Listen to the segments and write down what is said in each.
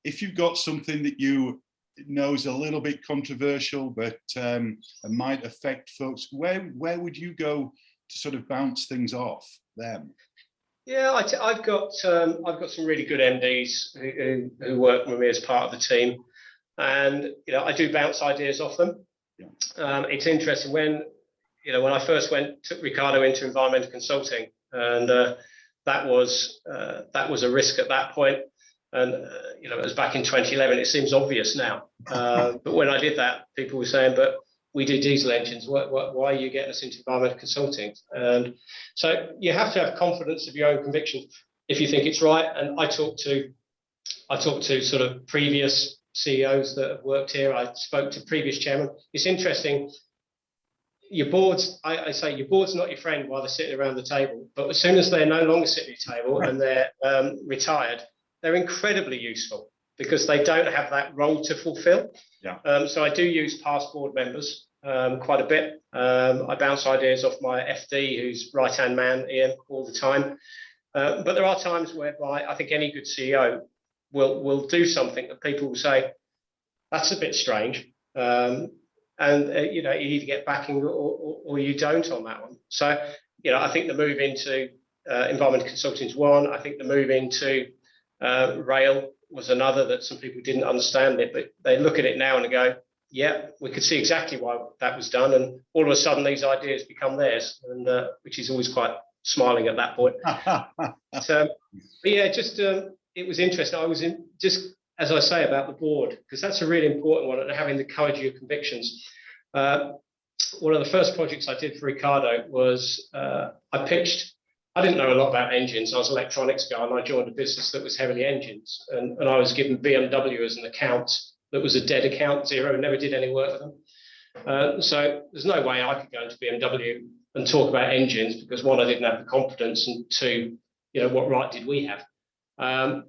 if you've got something that you know is a little bit controversial, but might affect folks, where would you go to sort of bounce things off them? Yeah, I've got some really good MDs who work with me as part of the team, and I do bounce ideas off them. Yeah. It's interesting when I first took Ricardo into environmental consulting, and that was a risk at that point. And it was back in 2011. It seems obvious now, but when I did that, people were saying, "But we do diesel engines. Why are you getting us into environmental consulting?" And so you have to have confidence of your own conviction if you think it's right. And I talked to sort of previous CEOs that have worked here. I spoke to previous chairmen. It's interesting. Your boards, I say your board's not your friend while they're sitting around the table, but as soon as they're no longer sitting at the table and they're retired, they're incredibly useful because they don't have that role to fulfill. Yeah. So I do use past board members quite a bit. I bounce ideas off my FD, who's right-hand man, Ian, all the time. But there are times whereby I think any good CEO will do something that people will say, that's a bit strange. And you either get backing or you don't on that one. So I think the move into environmental consulting is one. I think the move into rail was another that some people didn't understand it, but they look at it now and they go, yeah, we could see exactly why that was done, and all of a sudden these ideas become theirs, and which is always quite smiling at that point. But yeah, just it was interesting. I was just as I say about the board, because that's a really important one, and having the courage of your convictions. One of the first projects I did for Ricardo was I pitched. I didn't know a lot about engines. I was an electronics guy, and I joined a business that was heavily engines. And I was given BMW as an account that was a dead account, zero, never did any work with them. So there's no way I could go into BMW and talk about engines because, one, I didn't have the confidence, and two, what right did we have?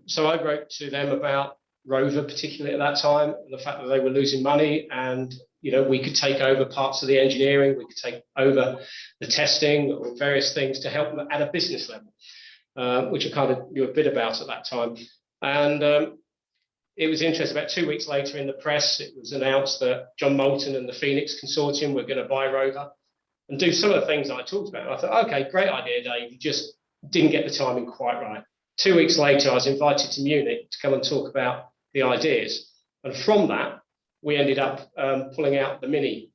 So I wrote to them about Rover, particularly at that time, and the fact that they were losing money, and we could take over parts of the engineering, we could take over the testing or various things to help them at a business level, which I kind of knew a bit about at that time. And it was interesting. About 2 weeks later in the press, it was announced that John Moulton and the Phoenix Consortium were going to buy Rover and do some of the things that I talked about. And I thought, okay, great idea, Dave. You just didn't get the timing quite right. 2 weeks later, I was invited to Munich to come and talk about the ideas. And from that, we ended up pulling out the Mini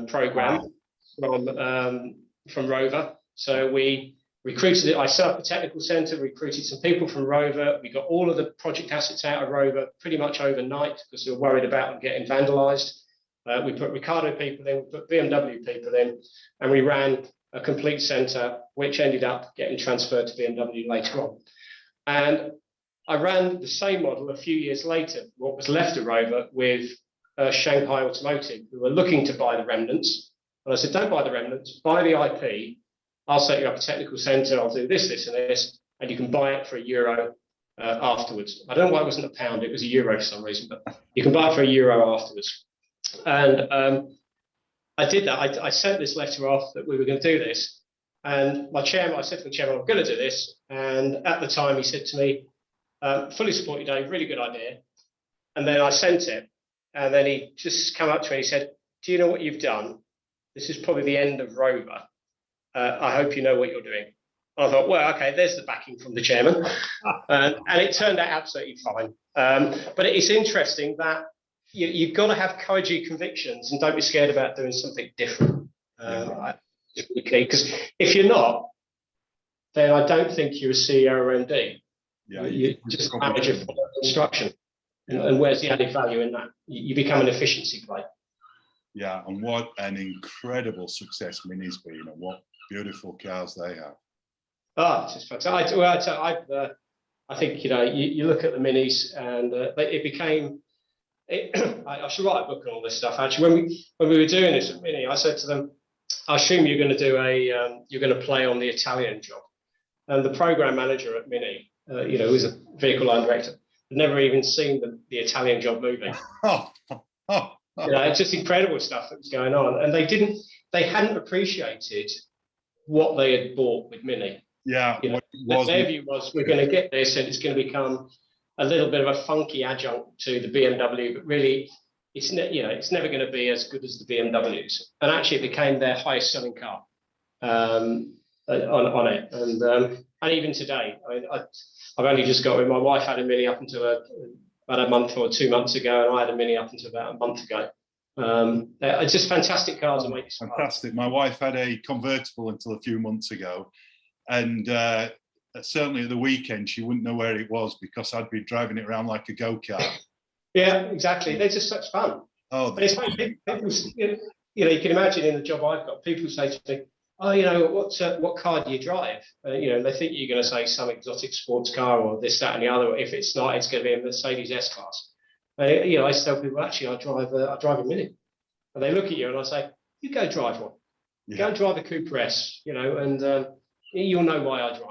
program from Rover. So we recruited it. I set up a technical center, recruited some people from Rover. We got all of the project assets out of Rover pretty much overnight because we were worried about them getting vandalized. We put Ricardo people in, we put BMW people in, and we ran a complete center, which ended up getting transferred to BMW later on. And I ran the same model a few years later, what was left of Rover, with Shanghai Automotive, who were looking to buy the remnants. And I said, don't buy the remnants, buy the IP. I'll set you up a technical center. I'll do this, this, and this, and you can buy it for €1 afterwards. I don't know why it wasn't a pound. It was €1 for some reason, but you can buy it for €1 afterwards. And I did that. I sent this letter off that we were going to do this. And I said to the chairman, I'm going to do this. And at the time, he said to me, fully support you, Dave, really good idea. And then I sent it. And then he just came up to me and he said, do you know what you've done? This is probably the end of Rover. I hope you know what you're doing. I thought, well, okay, there's the backing from the chairman. And it turned out absolutely fine. But it's interesting that you've got to have courage of your convictions and don't be scared about doing something different. Because if you're not, then I don't think you're a CEO or MD. Yeah, you just manage your instruction. Yeah. And where's the added value in that? You become an efficiency play. Yeah, and what an incredible success Mini's been, and what beautiful cars they have. Oh, it's just fantastic. I think you look at the Minis, and it became. I should write a book on all this stuff. Actually, when we were doing this at Mini, I said to them, "I assume you're going to do you're going to play on the Italian job." And the program manager at Mini, who's a vehicle line director, had never even seen the Italian job moving. It's just incredible stuff that was going on, and they hadn't appreciated what they had bought with Mini. Yeah, their view was, we're going to get this, and it's going to become a little bit of a funky adjunct to the BMW, but really it's never going to be as good as the BMWs. And actually, it became their highest selling car on it. And even today, I've only just got it. My wife had a Mini up until about a month or 2 months ago, and I had a Mini up until about a month ago. It's just fantastic cars that make you smile. Fantastic. My wife had a convertible until a few months ago, and certainly at the weekend she wouldn't know where it was because I'd be driving it around like a go-kart. Yeah, exactly. They're just such fun. Oh, but it's funny, people, you can imagine in the job I've got, people say to me, "Oh, what car do you drive?" They think you're going to say some exotic sports car or this, that, and the other. If it's not, it's going to be a Mercedes S-Class. I tell people, actually, I drive a Mini, and they look at you and I say, "You go drive one. Yeah. Go drive a Cooper S, and you'll know why I drive it."